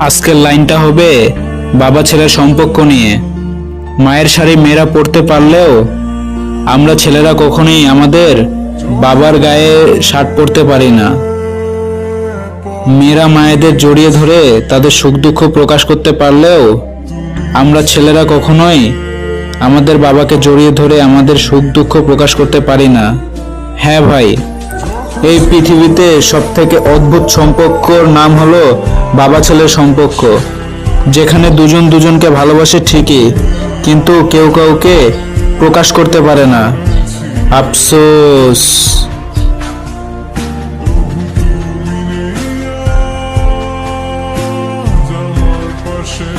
আজকের লাইনটা হবে বাবা ছেলের সম্পর্ক নিয়ে। মায়ের শাড়ি মেয়েরা পরতে পারলেও আমরা ছেলেরা কখনোই আমাদের বাবার গায়ে শার্ট পরতে পারি না। মেয়েরা মায়েদের জড়িয়ে ধরে তাদের সুখ দুঃখ প্রকাশ করতে পারলেও আমরা ছেলেরা কখনোই আমাদের বাবাকে জড়িয়ে ধরে আমাদের সুখ দুঃখ প্রকাশ করতে পারি না। হ্যাঁ ভাই, এই পৃথিবীতে সবথেকে অদ্ভুত সম্পর্কর নাম হলো বাবা ছেলের সম্পর্ক, যেখানে দুজন দুজনকে ভালোবাসে ঠিকই, কিন্তু কেউ কাউকে প্রকাশ করতে পারে না। আফসোস। পাশে